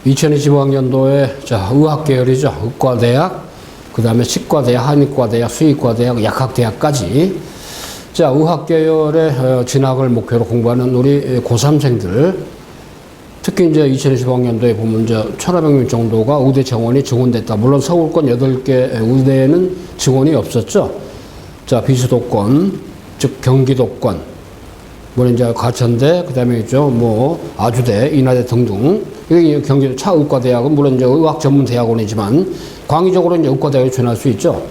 (2025학년도에) 자, 의학계열이죠. 의과대학, 그 다음에 치과대학, 한의과대학, 수의과대학, 약학대학까지. 자, 의학계열에 진학을 목표로 공부하는 우리 고3생들, 특히 이제 2025학년도에 보면 이제 1,500명 정도가 의대 정원이 증원됐다. 물론 서울권 8개 의대에는 증원이 없었죠. 자, 비수도권, 즉 경기도권, 물론 이제 과천대, 그 다음에 있죠, 뭐, 아주대, 인하대 등등. 여기 경기도 차의과대학은 물론 이제 의학 전문 대학원이지만 광의적으로 이제 의과대학에 전할 수 있죠.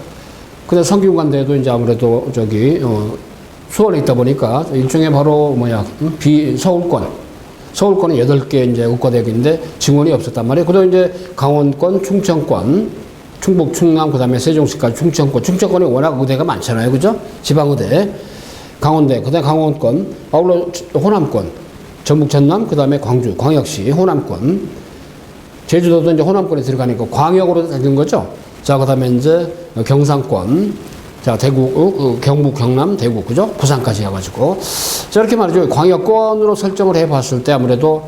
근데 성균관대도 이제 아무래도 수원에 있다 보니까 일종의 바로 서울권은 8개 이제 의과대학인데 증원이 없었단 말이에요. 그다음 이제 강원권, 충청권, 충북, 충남, 그 다음에 세종시까지 충청권이 워낙 의대가 많잖아요. 그죠? 지방의대. 강원대, 그 다음에 강원권, 아울러 호남권, 전북, 전남, 그 다음에 광주, 광역시, 호남권. 제주도도 이제 호남권에 들어가니까 광역으로 되는 거죠. 자, 그 다음에 이제 경상권, 자, 대구, 경북, 경남, 대구, 그죠? 부산까지 해가지고. 자, 이렇게 말이죠. 광역권으로 설정을 해 봤을 때 아무래도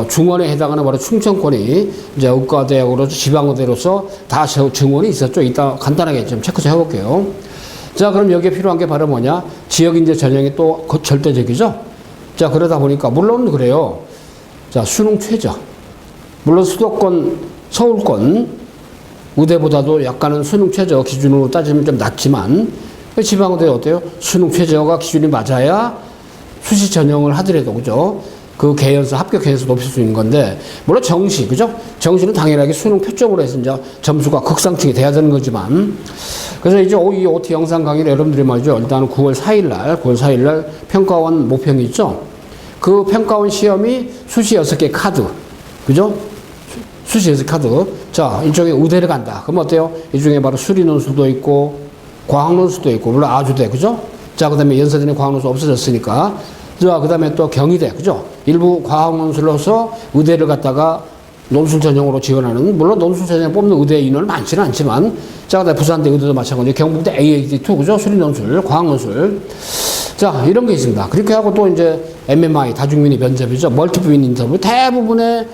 중원에 해당하는 바로 충청권이 이제 의과대학으로 지방의대로서 다 증원이 있었죠. 이따 간단하게 좀 체크 좀 해볼게요. 자, 그럼 여기에 필요한 게 바로 뭐냐? 지역인재 전형이 또 절대적이죠? 자, 그러다 보니까, 물론 그래요. 자, 수능 최저. 물론 수도권, 서울권, 의대보다도 약간은 수능 최저 기준으로 따지면 좀 낮지만, 지방의대 어때요? 수능 최저가 기준이 맞아야 수시 전형을 하더라도, 그죠? 그 개연수, 합격 개연수 높일 수 있는 건데, 물론 정시, 그죠? 정시는 당연하게 수능 표점으로 해서 이제 점수가 극상층이 돼야 되는 거지만, 그래서 이제 이 OT 영상 강의를 여러분들이 말이죠. 일단은 9월 4일날 평가원 모평이 있죠? 그 평가원 시험이 수시 6개 카드, 그죠? 수시 6개 카드. 자, 일종의 의대를 간다. 그럼 어때요? 이 중에 바로 수리논술도 있고, 과학논술도 있고, 물론 아주대, 그죠? 자, 그 다음에 연세대는 과학논술 없어졌으니까. 자, 그 다음에 또 경희대, 그죠? 일부 과학논술로서 의대를 갖다가 논술 전형으로 지원하는, 물론 논술 전형 뽑는 의대 인원은 많지는 않지만, 자, 그다음에 부산대 의대도 마찬가지, 경북대 AAD2, 그죠? 수리논술, 과학논술. 자, 이런 게 있습니다. 그렇게 하고 또 이제 MMI, 다중민의 면접이죠. 멀티플 윈 인터뷰. 대부분의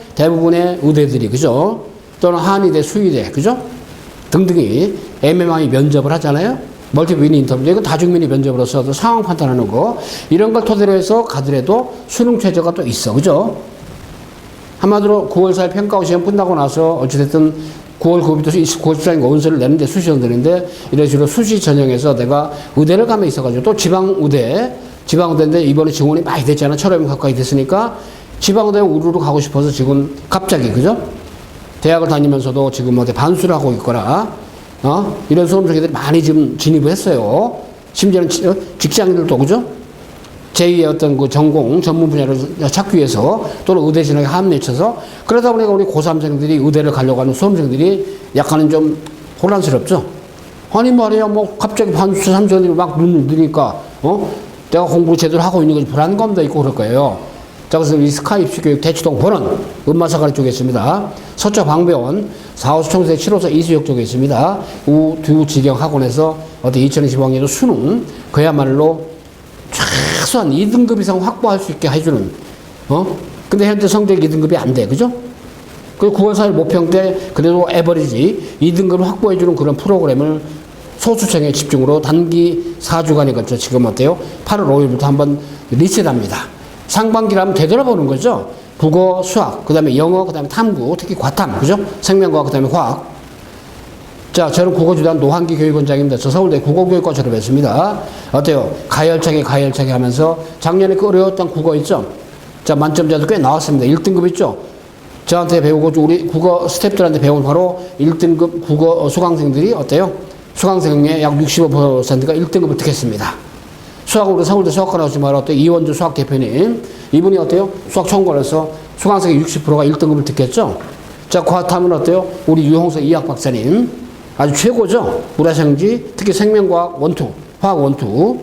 의대들이, 그죠? 또는 한의대, 수의대, 그죠? 등등이 MMI 면접을 하잖아요. 멀티플 윈 인터뷰. 이건 다중민의 면접으로서 상황 판단하는 거. 이런 걸 토대로 해서 가더라도 수능 최저가 또 있어. 그죠? 한마디로 9월 4일 평가원 시험 끝나고 나서 어찌됐든 9월 9일부터 9월 14일인가 원서를 내는데 수시전 되는데 이런 식으로 수시 전형에서 내가 의대를 가면 있어가지고 또 지방의대인데 이번에 증원이 많이 됐잖아. 1,000명 가까이 됐으니까 지방의대 우르르 가고 싶어서 지금 갑자기, 그죠? 대학을 다니면서도 지금 어디 반수를 하고 있거나, 이런 수험생들이 많이 지금 진입을 했어요. 심지어는 직장인들도, 그죠? 제2의 어떤 그 전문 분야를 찾기 위해서 또는 의대 진학에 합류해서 그러다 보니까 우리 고3생들이 의대를 가려고 하는 수험생들이 약간은 좀 혼란스럽죠. 아니 말이야, 뭐 갑자기 반수 3선이 막 눈을 뜨니까 내가 공부 제대로 하고 있는 건지 불안감도 있고 그럴 거예요. 자, 그래서 이 스카 입시교육 대치동 본원 음마사거리 쪽에 있습니다. 서초 방배원 4호수 청세 7호선 이수역 쪽에 있습니다. 두 지경학원에서 어디 2025학년도 수능 그야말로 최소한 2등급 이상 확보할 수 있게 해주는, 근데 현재 성적 2등급이 안 돼. 그죠? 그 9월 4일 모평 때 그래도 에버리지 2등급을 확보해주는 그런 프로그램을 소수청의 집중으로 단기 4주간에 걸쳐 지금 어때요? 8월 5일부터 한번 리셋합니다. 상반기라면 되돌아보는 거죠. 국어, 수학, 그 다음에 영어, 그 다음에 탐구, 특히 과탐, 그죠? 생명과학, 그 다음에 과학. 자, 저는 국어주단 노한기 교육원장입니다. 저 서울대 국어교육과 졸업했습니다. 어때요? 가열차게 하면서 작년에 그 어려웠던 국어 있죠? 자, 만점자도 꽤 나왔습니다. 1등급 있죠? 저한테 배우고 우리 국어 스태프들한테 배운 바로 1등급 국어 수강생들이 어때요? 수강생의 약 65%가 1등급을 득했습니다. 수학으로 서울대 수학과 나오지 말았던 이원주 수학 대표님, 이분이 어때요? 수학 총괄해서 수강생의 60%가 1등급을 듣겠죠? 자, 과탐은 어때요? 우리 유홍석 이학 박사님. 아주 최고죠? 물화생지, 특히 생명과학 원투, 화학 원투.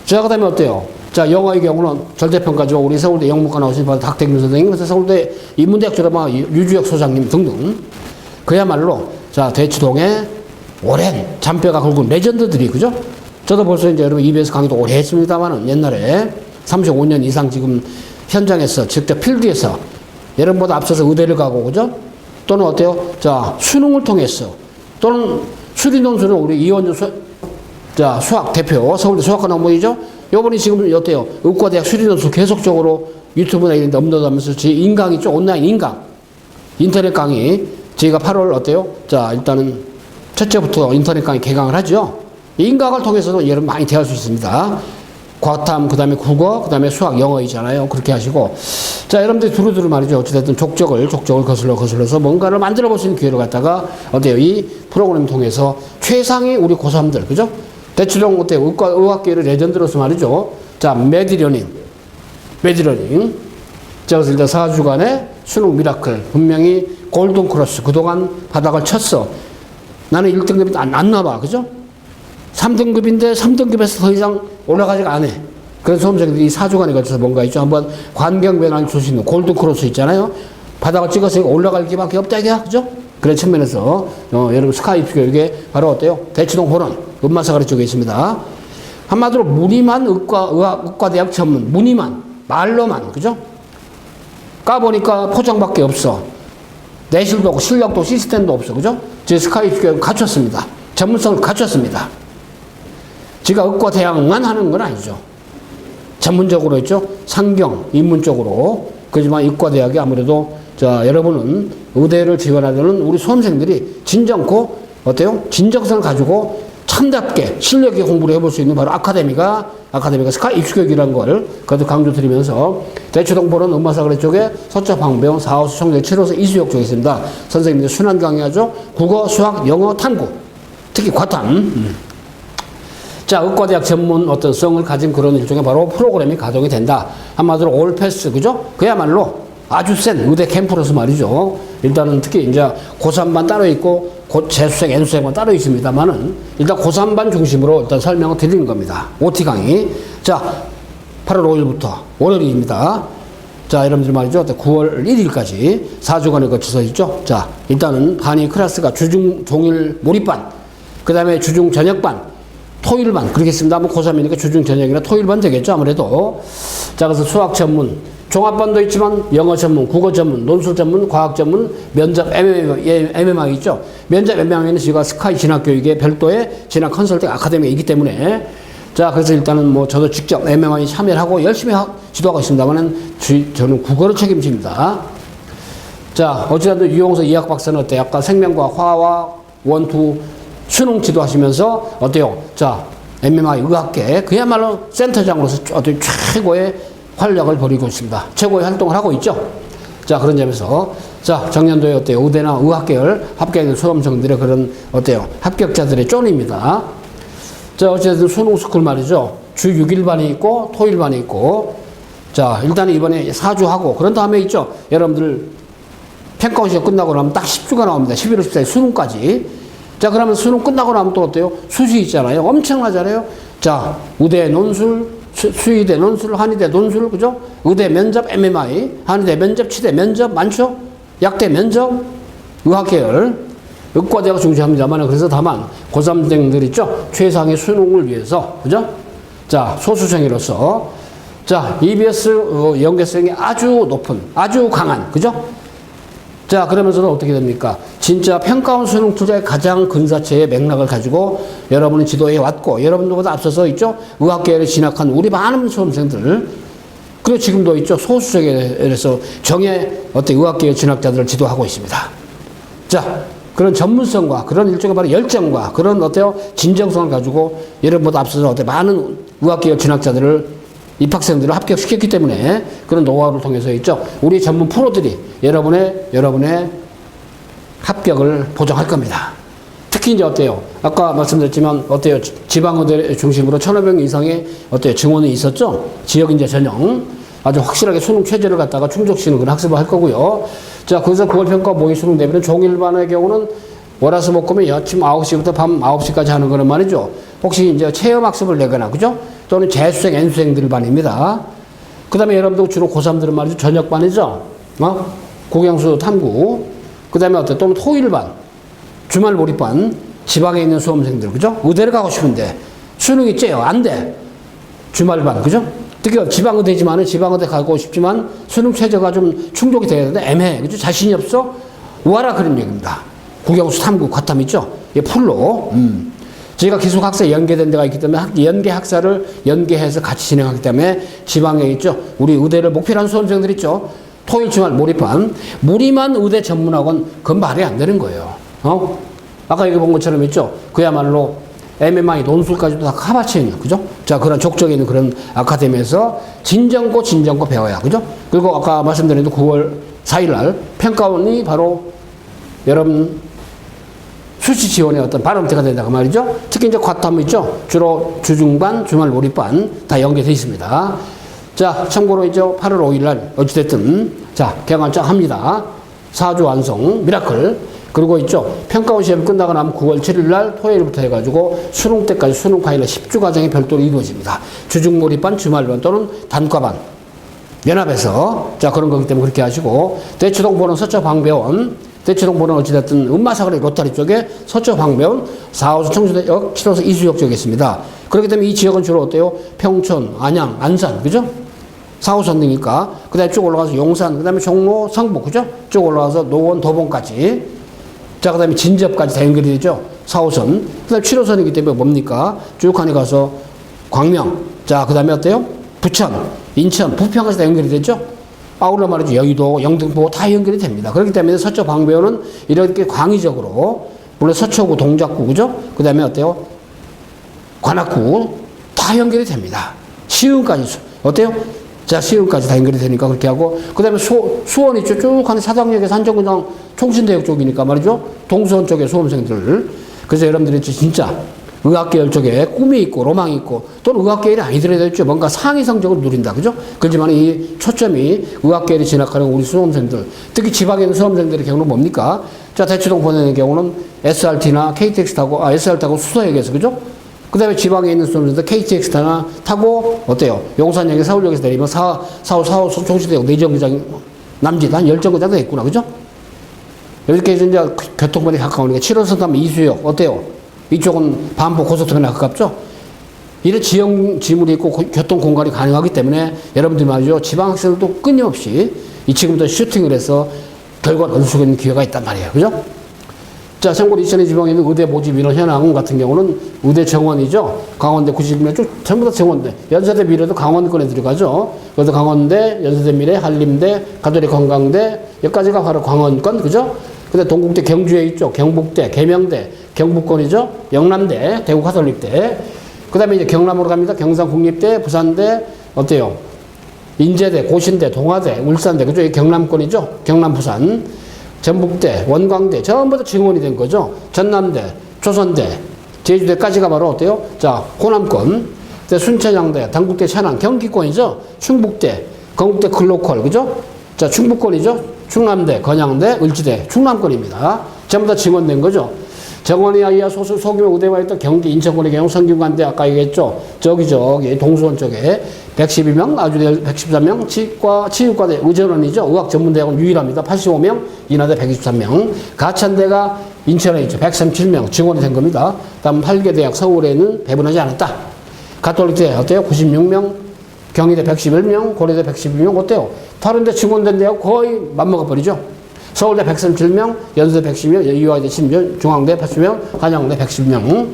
자, 그 다음에 어때요? 자, 영어의 경우는 절대평가죠. 우리 서울대 영문과 나오신 박대균 선생님, 그래서 서울대 인문대학 졸업한 유주혁 소장님 등등. 그야말로, 자, 대치동에 오랜 잔뼈가 굵은 레전드들이, 그죠? 저도 벌써 이제 여러분 EBS 강의도 오래 했습니다만은 옛날에 35년 이상 지금 현장에서, 직접 필드에서 여러분보다 앞서서 의대를 가고, 그죠? 또는 어때요? 자, 수능을 통해서, 또는 수리논술은 우리 이원주 수학 대표, 서울대 수학과 논문이죠? 요번에 지금 어때요? 의과대학 수리논술 계속적으로 유튜브나 이런 데 업로드하면서 제 인강이 있죠? 온라인 인강. 인터넷 강의. 저희가 8월 어때요? 자, 일단은 첫째부터 인터넷 강의 개강을 하죠? 인강을 통해서도 여러분 많이 대할 수 있습니다. 과탐, 그 다음에 국어, 그 다음에 수학, 영어이잖아요. 그렇게 하시고. 자, 여러분들이 두루두루 말이죠. 어찌됐든 족적을 거슬러서 뭔가를 만들어 볼 수 있는 기회를 갖다가 어때요? 이 프로그램을 통해서 최상의 우리 고3들, 그죠? 대치동 어때요? 의학계를 레전드로서 말이죠. 자, 매디러닝. 자, 그래서 일단 4주간의 수능 미라클. 분명히 골든 크로스. 그동안 바닥을 쳤어. 나는 1등급이 안 나와. 그죠? 3등급인데 3등급에서 더 이상 올라가지가 않아. 그래서 수험생들이 4주간에 걸쳐서 뭔가 있죠. 한번 환경 변화를 줄 수 있는 골든 크로스 있잖아요. 바닥을 찍었으니까 올라갈 기밖에 없다, 이게야. 그죠? 그런 측면에서, 여러분 스카이프 교육에 바로 어때요? 대치동 호런, 음마사거리 쪽에 있습니다. 한마디로 무늬만 의과대학 전문, 무늬만, 말로만, 그죠? 까보니까 포장밖에 없어. 내실도 없고 실력도 시스템도 없어. 그죠? 제 스카이프 교육은 갖췄습니다. 전문성을 갖췄습니다. 제가 의과대학만 하는 건 아니죠. 전문적으로 있죠. 상경, 인문 쪽으로. 그렇지만 의과대학이 아무래도 자, 여러분은 의대를 지원하려는 우리 수험생들이 진정코 어때요? 진정성을 가지고 참답게 실력 있게 공부를 해볼 수 있는 바로 아카데미가 스카이 입시교육이라는 걸 그것도 강조드리면서 대치동 보는 음마사거리 쪽에 서쪽 방배원 4호수 청정 7호수 이수역 쪽에 있습니다. 선생님들 순환 강의하죠. 국어, 수학, 영어, 탐구. 특히 과탐. 자, 의과대학 전문 어떤 성을 가진 그런 일종의 바로 프로그램이 가동이 된다. 한마디로 올패스, 그죠? 그야말로 아주 센 의대 캠프로서 말이죠. 일단은 특히 이제 고3반 따로 있고, 재수생, N수생만 따로 있습니다만은, 일단 고3반 중심으로 일단 설명을 드리는 겁니다. OT 강의. 자, 8월 5일부터 월요일입니다. 자, 여러분들 말이죠. 9월 1일까지 4주간에 거쳐서 있죠. 자, 일단은 한의 클래스가 주중 종일 몰입반, 그 다음에 주중 저녁반, 토일반, 그렇겠습니다. 뭐 고3이니까 주중 저녁이나 토일반 되겠죠. 아무래도. 자, 그래서 수학 전문, 종합반도 있지만 영어 전문, 국어 전문, 논술 전문, 과학 전문, 면접 MMI 있죠. 면접 MMI는 저희가 스카이 진학교육의 별도의 진학 컨설팅 아카데미이기 때문에 자, 그래서 일단은 뭐 저도 직접 MMI 참여를 하고 열심히 지도하고 있습니다만은 저는 국어를 책임집니다. 자, 어찌됐든 유용석 이학 박사는 어때요? 아까 생명과학, 화학, 원투, 수능 지도하시면서 어때요? 자, MMI 의학계 그야말로 센터장으로서 어떤 최고의 활약을 벌이고 있습니다. 최고의 활동을 하고 있죠. 자, 그런 점에서 자, 작년도에 어때요? 의대나 의학계열 합격한 수험생들의 그런 어때요? 합격자들의 쫀입니다. 자, 어쨌든 수능 스쿨 말이죠. 주 6일반이 있고 토일반이 있고 자, 일단 이번에 4주 하고 그런 다음에 있죠. 여러분들 평가원 시험 끝나고 나면 딱 10주가 나옵니다. 11월 14일 수능까지. 자, 그러면 수능 끝나고 나면 또 어때요? 수시 있잖아요. 엄청나잖아요. 자, 의대 논술, 수의대 논술, 한의대 논술, 그죠? 의대 면접 MMI, 한의대 면접, 치대 면접 많죠? 약대 면접, 의학계열, 의과대학 중시합니다만, 그래서 다만 고3생들 있죠? 최상의 수능을 위해서, 그죠? 자, 소수생으로서, 자, EBS 연계성이 아주 높은, 아주 강한, 그죠? 자, 그러면서도 어떻게 됩니까? 진짜 평가원 수능 투자의 가장 근사체의 맥락을 가지고 여러분이 지도해 왔고, 여러분들보다 앞서서 있죠? 의학계열에 진학한 우리 많은 수험생들, 그리고 지금도 있죠? 소수생에서 정예 어떤 의학계열 진학자들을 지도하고 있습니다. 자, 그런 전문성과 그런 일종의 바로 열정과 그런 어때요? 진정성을 가지고 여러분보다 앞서서 어때 많은 의학계열 진학자들을 입학생들을 합격시켰기 때문에 그런 노하우를 통해서 있죠. 우리 전문 프로들이 여러분의 합격을 보장할 겁니다. 특히 이제 어때요? 아까 말씀드렸지만 어때요? 지방의대 중심으로 1,500명 이상의 어때요? 증원이 있었죠? 지역인재 전형. 아주 확실하게 수능 최저를 갖다가 충족시키는 그런 학습을 할 거고요. 자, 거기서 9월 평가 모의 수능 대비는 종일반의 경우는 월화수목금이 아침 9시부터 밤 9시까지 하는 거는 말이죠. 혹시 이제 체험 학습을 내거나, 그죠? 또는 재수생, N수생들 반입니다. 그 다음에 여러분들 주로 고3들은 말이죠. 저녁반이죠. 국영수 탐구. 그 다음에 어때? 또는 토일반, 주말 몰입반, 지방에 있는 수험생들, 그죠? 의대를 가고 싶은데 수능이 째요. 안 돼. 주말반, 그죠? 특히 지방의대지만은 지방의대 가고 싶지만 수능 최저가 좀 충족이 돼야 되는데 애매해. 그죠? 자신이 없어? 와라 그런 얘기입니다. 국영수 탐구 과탐 있죠? 예, 풀로. 저희가 기숙학사 연계된 데가 있기 때문에 연계 학사를 연계해서 같이 진행하기 때문에 지방에 있죠. 우리 의대를 목표로 한 수험생들 있죠. 토일 주말 몰입반. 무리만 의대 전문학원 그건 말이 안 되는 거예요. 아까 얘기 본 것처럼 있죠. 그야말로 MMI 논술까지도 다 카바치에 있는, 그죠? 자, 그런 족적에 있는 그런 아카데미에서 진정고 배워야, 그죠? 그리고 아까 말씀드린 9월 4일 날 평가원이 바로 여러분 수시 지원의 어떤 발음대가 된다 그 말이죠. 특히 이제 과탐 있죠. 주로 주중반, 주말 몰입반 다 연계되어 있습니다. 자, 참고로 이제 8월 5일 날 어찌됐든 자, 개강장 합니다. 4주 완성 미라클. 그리고 있죠. 평가원 시험이 끝나고 나면 9월 7일 날 토요일부터 해가지고 수능 때까지 수능 파일의 10주 과정이 별도로 이루어집니다. 주중 몰입반, 주말반 또는 단과반 연합해서 자, 그런 거기 때문에 그렇게 하시고 대치동 보는 서초 방배원 대치동 보는 어찌됐든 음마사거리 로타리 쪽에 서초 방배원 4호선 청주대역 7호선 이수역 쪽에 있습니다. 그렇기 때문에 이 지역은 주로 어때요? 평촌, 안양, 안산, 그죠? 4호선 등이니까 그 다음에 쭉 올라가서 용산, 그 다음에 종로, 성북, 그죠? 쭉 올라가서 노원, 도봉까지 자, 그 다음에 진접까지 다 연결이 되죠? 4호선 그 다음에 7호선이기 때문에 뭡니까? 쭉 하니 가서 광명 자, 그 다음에 어때요? 부천, 인천, 부평까지 다 연결이 되죠? 아울러 말이죠. 여의도, 영등포 다 연결이 됩니다. 그렇기 때문에 서초 방배원은 이렇게 광의적으로 물론 서초구, 동작구, 그죠? 그 다음에 어때요? 관악구 다 연결이 됩니다. 시흥까지 어때요? 자, 시흥까지 다 연결이 되니까 그렇게 하고 그 다음에 수원 있죠. 쭉 하는 사당역에서 한정구장 총신대역 쪽이니까 말이죠. 동수원 쪽의 수험생들 그래서 여러분들이 진짜 의학계열 쪽에 꿈이 있고 로망이 있고 또는 의학계열이 아니더라도 있죠. 뭔가 상위 성적을 누린다. 그죠? 그렇지만 이 초점이 의학계열이 진학하는 우리 수험생들 특히 지방에 있는 수험생들의 경우는 뭡니까? 자, 대치동 보내는 경우는 SRT나 KTX 타고 SR 타고 수서역에서 그죠? 그 다음에 지방에 있는 수험생들 KTX 타고 어때요? 용산역에 서울역에서 내리면 4호 총시대역 내정거장 남짓 한 10정거장 돼 있구나. 그죠? 이렇게 해서 이제 교통편에 가까우니까 7호선 타면 이수역 어때요? 이쪽은 반포 고속도로에 가깝죠? 이런 지형 지물이 있고 교통 공간이 가능하기 때문에 여러분들 말이죠. 지방 학생들도 끊임없이 이 지금부터 슈팅을 해서 결과를 얻을 수 있는 기회가 있단 말이에요. 그죠? 자, 참고로 이천의 지방에 있는 의대 모집 인원 현황 같은 경우는 의대 정원이죠. 강원대 90명 쭉 전부 다 정원대. 연세대 미래도 강원권에 들어가죠. 그래서 강원대, 연세대 미래, 한림대, 가톨릭 건강대 여기까지가 바로 강원권. 그죠? 근데 동국대 경주에 있죠. 경북대, 계명대, 경북권이죠. 영남대, 대구 가톨릭대. 그 다음에 이제 경남으로 갑니다. 경상국립대, 부산대, 어때요? 인제대, 고신대, 동아대, 울산대. 그죠? 경남권이죠. 경남, 부산. 전북대, 원광대, 전부 다 증원이 된 거죠. 전남대, 조선대, 제주대까지가 바로 어때요? 자, 호남권. 순천향대, 당국대, 천안, 경기권이죠. 충북대, 건국대, 글로컬. 그죠? 자, 충북권이죠. 충남대, 건양대, 을지대, 충남권입니다. 전부 다 증원된 거죠. 정원이 아이야 소수 소규모 의대와 있던 경기 인천권의 경우 성균관대 아까 얘기했죠. 저기 동수원 쪽에 112명, 아주대 113명, 치육과대 의전원이죠. 의학전문대학원 유일합니다. 85명, 인하대 123명. 가천대가 인천에 있죠. 137명 증원이 된 겁니다. 다음 8개 대학 서울에는 배분하지 않았다. 가톨릭대 어때요? 96명, 경희대 111명, 고려대 112명 어때요? 다른 데 증원된 대학 거의 맞먹어버리죠. 서울대 137명, 연세대 110명, 이화여대 10명, 중앙대 80명, 한양대 110명.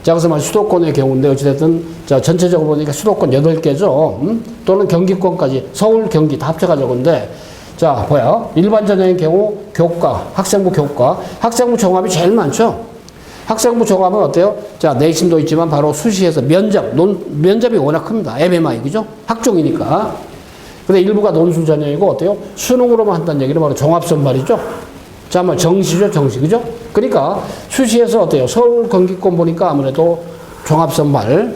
자, 그래서 말 수도권의 경우인데 어찌됐든 자, 전체적으로 보니까 수도권 8개죠. 또는 경기권까지 서울, 경기 다 합쳐가지고인데 자, 뭐야? 일반 전형의 경우 교과, 학생부 교과, 학생부 종합이 제일 많죠. 학생부 종합은 어때요? 자, 내신도 있지만 바로 수시에서 면접이 워낙 큽니다. MMI, 그죠? 학종이니까. 근데 일부가 논술 전형이고 어때요? 수능으로만 한다는 얘기는 바로 종합선발이죠. 자, 뭐 정시죠, 정시, 그죠? 그러니까 수시에서 어때요? 서울 경기권 보니까 아무래도 종합선발,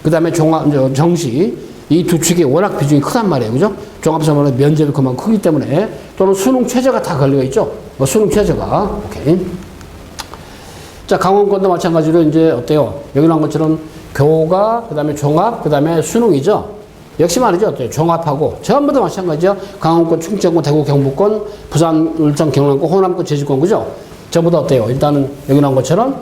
그 다음에 정시, 이 두 축이 워낙 비중이 크단 말이에요. 그죠? 종합선발의 면접이 그만큼 크기 때문에 또는 수능 최저가 다 걸려 있죠. 수능 최저가. 오케이. 자, 강원권도 마찬가지로 이제 어때요? 여기 나온 것처럼 교과, 그 다음에 종합, 그 다음에 수능이죠. 역시 말이죠. 어때요? 종합하고 전부 다 마찬가지죠. 강원권, 충청권, 대구, 경북권, 부산, 울산, 경남권, 호남권, 제주권, 그죠? 전부 다 어때요? 일단은 여기 나온 것처럼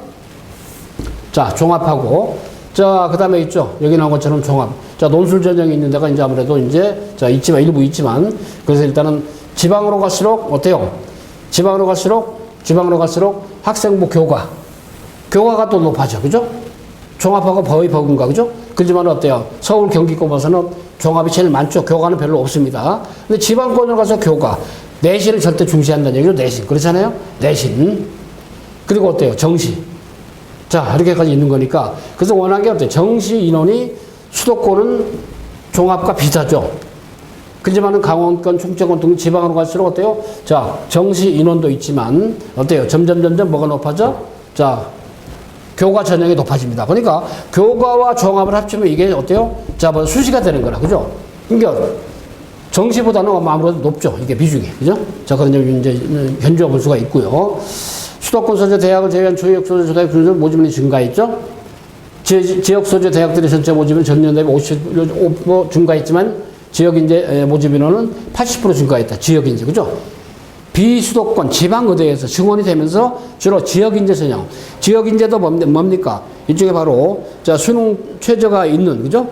자, 종합하고 자, 그 다음에 있죠. 여기 나온 것처럼 종합. 자, 논술 전형이 있는 데가 이제 아무래도 이제 자, 있지만 일부 있지만 그래서 일단은 지방으로 갈수록 어때요? 지방으로 갈수록 학생부 교과가 또 높아져. 그죠? 종합하고 거의 버금가. 그죠? 그렇지만 어때요? 서울 경기권 봐서는 종합이 제일 많죠. 교과는 별로 없습니다. 근데 지방권으로 가서 교과. 내신을 절대 중시한다는 얘기죠. 내신. 그렇잖아요? 내신. 그리고 어때요? 정시. 자, 이렇게까지 있는 거니까. 그래서 워낙에 어때요? 정시 인원이 수도권은 종합과 비슷하죠. 그렇지만은 강원권, 충청권 등 지방으로 갈수록 어때요? 자, 정시 인원도 있지만 어때요? 점점 뭐가 높아져? 자, 교과 전형이 높아집니다. 그러니까 교과와 종합을 합치면 이게 어때요? 자, 뭐 수시가 되는 거라. 그죠? 그러니까 정시보다는 아무래도 높죠. 이게 비중이. 그죠? 자, 그런 점 이제 현주화 볼 수가 있고요. 수도권 소재 대학을 제외한 지역 소재 대학 모집인이 증가했죠. 지역 소재 대학들의 전체 모집은 전년 대비 50% 증가했지만 지역 인재 모집 인원은 80% 증가했다. 지역 인재. 그죠? 비수도권 지방의대에서 증원이 되면서 주로 지역인재 전형. 지역인재도 뭡니까? 이쪽에 바로, 자, 수능 최저가 있는, 그죠?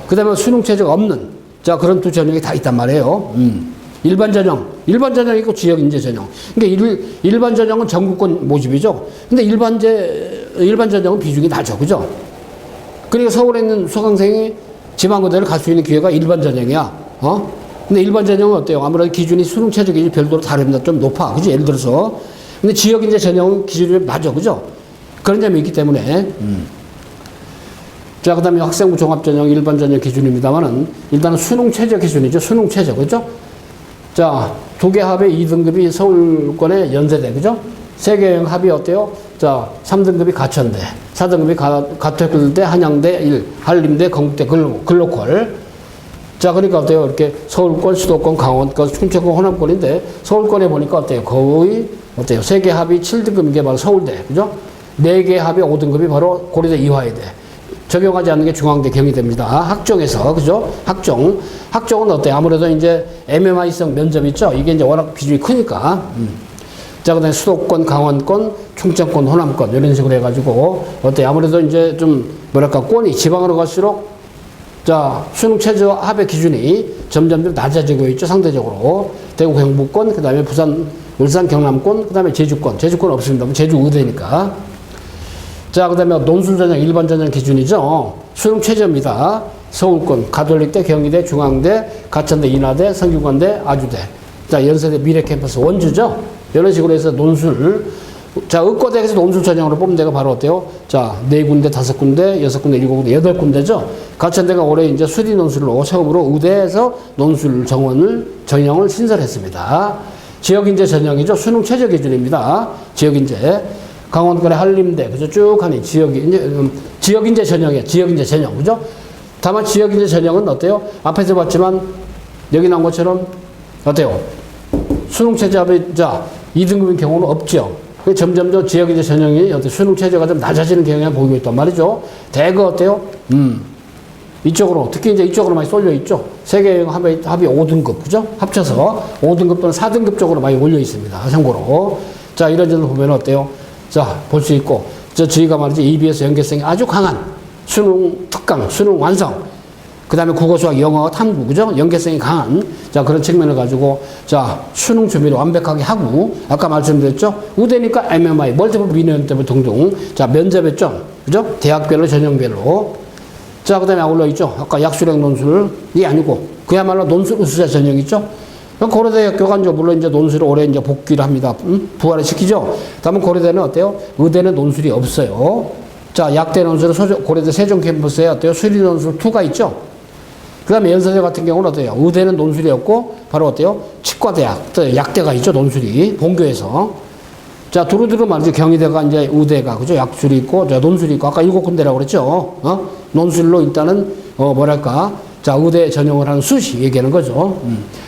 그 다음에 수능 최저가 없는, 자, 그런 두 전형이 다 있단 말이에요. 일반 전형이 있고 지역인재 전형. 그러니까 일반 전형은 전국권 모집이죠. 근데 일반 전형은 비중이 낮죠. 그죠? 그러니까 서울에 있는 수강생이 지방의대를 갈 수 있는 기회가 일반 전형이야. 근데 일반 전형은 어때요? 아무래도 기준이 수능 최저 기준이 별도로 다릅니다. 좀 높아. 그죠? 예를 들어서. 근데 지역인재 전형은 기준이 낮아. 그죠? 그런 점이 있기 때문에. 자, 그 다음에 학생부 종합 전형, 일반 전형 기준입니다만은 일단은 수능 최저 기준이죠. 수능 최저. 그죠? 자, 두 개 합의 2등급이 서울권의 연세대. 그죠? 세 개 합이 어때요? 자, 3등급이 가천대. 4등급이 가택대, 한양대 1, 한림대, 건국대, 글로컬. 자, 그러니까 어때요? 이렇게 서울권, 수도권, 강원권, 충청권, 호남권인데 서울권에 보니까 어때요? 거의 어때요? 세 개 합이 7등급인 게 바로 서울대. 그죠? 네 개 합이 5등급이 바로 고려대, 이화여대. 적용하지 않는 게 중앙대, 경희대입니다. 학종에서. 그죠? 학종은 어때요? 아무래도 이제 MMI성 면접 있죠? 이게 이제 워낙 비중이 크니까. 자, 그 다음에 수도권, 강원권, 충청권, 호남권, 이런 식으로 해가지고, 어때요? 아무래도 이제 좀, 뭐랄까, 권이 지방으로 갈수록, 자, 수능 최저 합의 기준이 점점 낮아지고 있죠, 상대적으로. 대구, 경북권, 그 다음에 부산, 울산, 경남권, 그 다음에 제주권. 제주권 없습니다. 제주 의대니까. 자, 그 다음에 논술 전형, 일반 전형 기준이죠. 수능 최저입니다. 서울권, 가톨릭대, 경희대, 중앙대, 가천대, 인하대, 성균관대, 아주대. 자, 연세대, 미래캠퍼스, 원주죠. 이런 식으로 해서 논술. 자, 의과대학에서 논술 전형으로 뽑는 데가 바로 어때요? 자, 4군데, 5군데, 6군데, 7군데, 8군데죠. 가천대가 올해 이제 수리 논술로 처음으로 의대에서 논술 전형을 신설했습니다. 지역인재 전형이죠. 수능 최저 기준입니다. 지역인재. 강원권의 한림대, 그죠? 쭉 하니 지역인재 전형이에요. 지역인재 전형, 그죠? 다만 지역인재 전형은 어때요? 앞에서 봤지만 여기 나온 것처럼 어때요? 수능 최저 합의, 자, 2등급인 경우는 없죠. 점점 지역인재 전형이 어때 수능 최저가 좀 낮아지는 경향이 보이고 있단 말이죠. 대거 어때요? 이쪽으로, 특히 이제 이쪽으로 많이 쏠려 있죠. 세계 합이 5등급, 그죠? 합쳐서 5등급 또는 4등급 쪽으로 많이 올려 있습니다. 참고로. 자, 이런 점을 보면 어때요? 자, 볼 수 있고, 저희가 말이죠. EBS 연계성이 아주 강한 수능 특강, 수능 완성, 그 다음에 국어, 수학, 영어, 탐구, 그죠? 연계성이 강한, 자, 그런 측면을 가지고, 자, 수능 준비를 완벽하게 하고, 아까 말씀드렸죠? 의대니까 MMI, 멀티플 미니언터블 등등, 자, 면접했죠? 그죠? 대학별로, 전형별로. 자, 그 다음에 아울러 있죠? 아까 약수령 논술이 아니고, 그야말로 논술 우수자 전형 있죠? 고려대학교가 이제 물론 이제 논술을 올해 이제 복귀를 합니다. 부활을 시키죠? 다만 고려대는 어때요? 의대는 논술이 없어요. 자, 약대 논술은 고려대 세종 캠퍼스에 어때요? 수리 논술 2가 있죠? 그 다음에 연세대 같은 경우는 어때요? 의대는 논술이 없고, 바로 어때요? 치과대학, 또 약대가 있죠? 논술이. 본교에서. 자, 두루두루 말이죠. 경희대가 이제 의대가, 그죠? 약술이 있고, 자, 논술이 있고, 아까 7군데라고 그랬죠. 논술로 일단은, 뭐랄까. 자, 의대 전형을 하는 수시 얘기하는 거죠.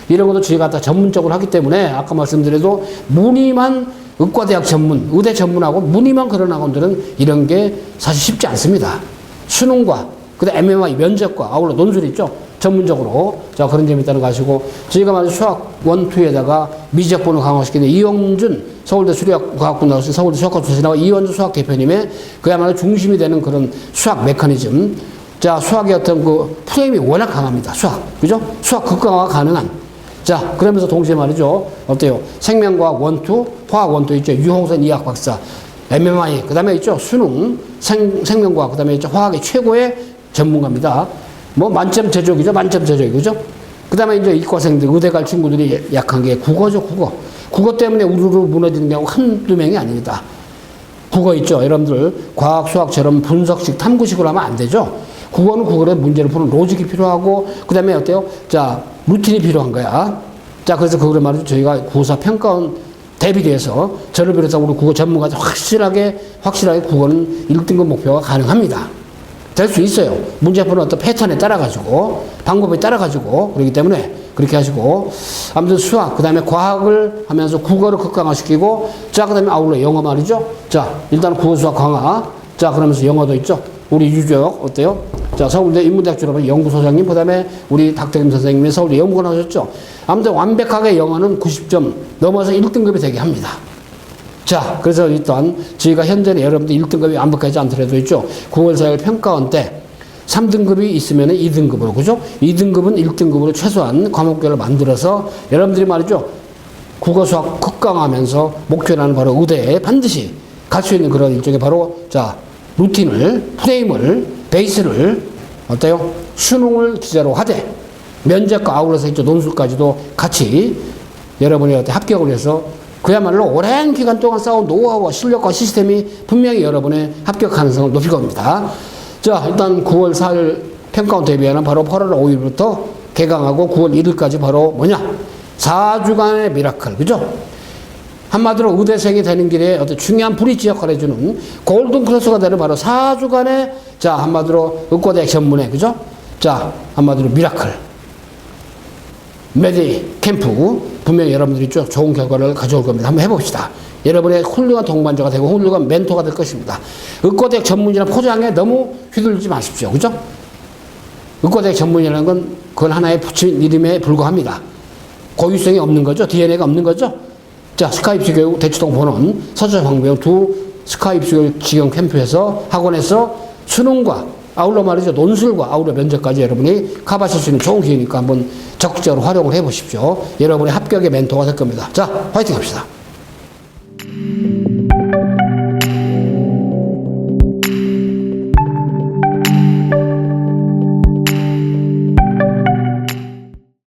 이런 것도 저희가 다 전문적으로 하기 때문에, 아까 말씀드려도 문의만 의과대학 전문, 의대 전문하고 문의만 그런 학원들은 이런 게 사실 쉽지 않습니다. 수능과, 그다음 MMI 면접과 아울러 논술이 있죠. 전문적으로. 자, 그런 점이 있다는 거 아시고, 저희가 말이죠. 수학 1, 2에다가 미적분을 강화시키는 이영준 서울대 수리학과학부 나오신 서울대 수학과 출신하고 이원주 수학 대표님의 그야말로 중심이 되는 그런 수학 메커니즘. 자, 수학의 어떤 그 프레임이 워낙 강합니다. 수학. 그죠? 수학 극강화가 가능한. 자, 그러면서 동시에 말이죠. 어때요? 생명과학 1, 2, 화학 1, 2 있죠. 유홍선 이학 박사. MMI. 그 다음에 있죠. 수능, 생명과학. 그 다음에 있죠. 화학의 최고의 전문가입니다. 뭐 만점 제조기죠. 만점 제조기. 그죠? 그 다음에 이제 이과생들, 의대 갈 친구들이 약한 게 국어죠. 국어. 국어 때문에 우르르 무너지는 경우 한두 명이 아닙니다. 국어 있죠. 여러분들 과학, 수학처럼 분석식, 탐구식으로 하면 안 되죠. 국어는 국어로 문제를 푸는 로직이 필요하고, 그 다음에 어때요? 자, 루틴이 필요한 거야. 자, 그래서 그걸 말이죠. 저희가 국어사 평가원 대비돼서 저를 비롯해서 우리 국어 전문가들 확실하게 국어는 1등급 목표가 가능합니다. 될 수 있어요. 문제 푸는 어떤 패턴에 따라가지고, 방법에 따라가지고, 그렇기 때문에 그렇게 하시고, 아무튼 수학, 그 다음에 과학을 하면서 국어를 극강화시키고, 자, 그 다음에 아울러 영어 말이죠. 자, 일단 국어 수학 강화. 자, 그러면서 영어도 있죠. 우리 유적, 어때요? 자, 서울대 인문대학 졸업한 연구소장님, 그 다음에 우리 닥터김 선생님이 서울대 연구원 하셨죠. 아무튼 완벽하게 영어는 90점 넘어서 1등급이 되게 합니다. 자, 그래서 일단 저희가 현재는 여러분들 1등급이 완벽하지 않더라도 있죠. 9월 4일 평가원 때 3등급이 있으면 2등급으로, 그죠? 2등급은 1등급으로 최소한 과목별을 만들어서 여러분들이 말이죠. 국어 수학 극강하면서 목표라는 바로 의대에 반드시 갈 수 있는 그런 일종의 바로, 자, 루틴을, 프레임을, 베이스를, 어때요? 수능을 기재로 하되, 면접과 아울러서 있죠. 논술까지도 같이 여러분이 어때 합격을 해서 그야말로 오랜 기간 동안 쌓아온 노하우와 실력과 시스템이 분명히 여러분의 합격 가능성을 높일 겁니다. 자, 일단 9월 4일 평가원 대비하는 바로 8월 5일부터 개강하고 9월 1일까지 바로 뭐냐? 4주간의 미라클. 그죠? 한마디로 의대생이 되는 길에 어떤 중요한 브릿지 역할을 해주는 골든 크로스가 되는 바로 4주간의, 자, 한마디로 의과대학 전문의, 그죠? 자, 한마디로 미라클. 메디 캠프. 분명히 여러분들이 좀 좋은 결과를 가져올 겁니다. 한번 해봅시다. 여러분의 훌륭한 동반자가 되고 훌륭한 멘토가 될 것입니다. 의과대학 전문이라는 포장에 너무 휘둘리지 마십시오. 그죠? 의과대학 전문이라는 건 그건 하나의 붙인 이름에 불과합니다. 고유성이 없는 거죠. DNA가 없는 거죠. 자, 스카이프스 교육 대치동 본원 서초 방배우 두 스카이프스 교육 지경 캠프에서 학원에서 수능과 아울러 말이죠. 논술과 아울러 면접까지 여러분이 커버하실 수 있는 좋은 기회니까 한번 적극적으로 활용을 해보십시오. 여러분의 합격의 멘토가 될 겁니다. 자, 화이팅 합시다.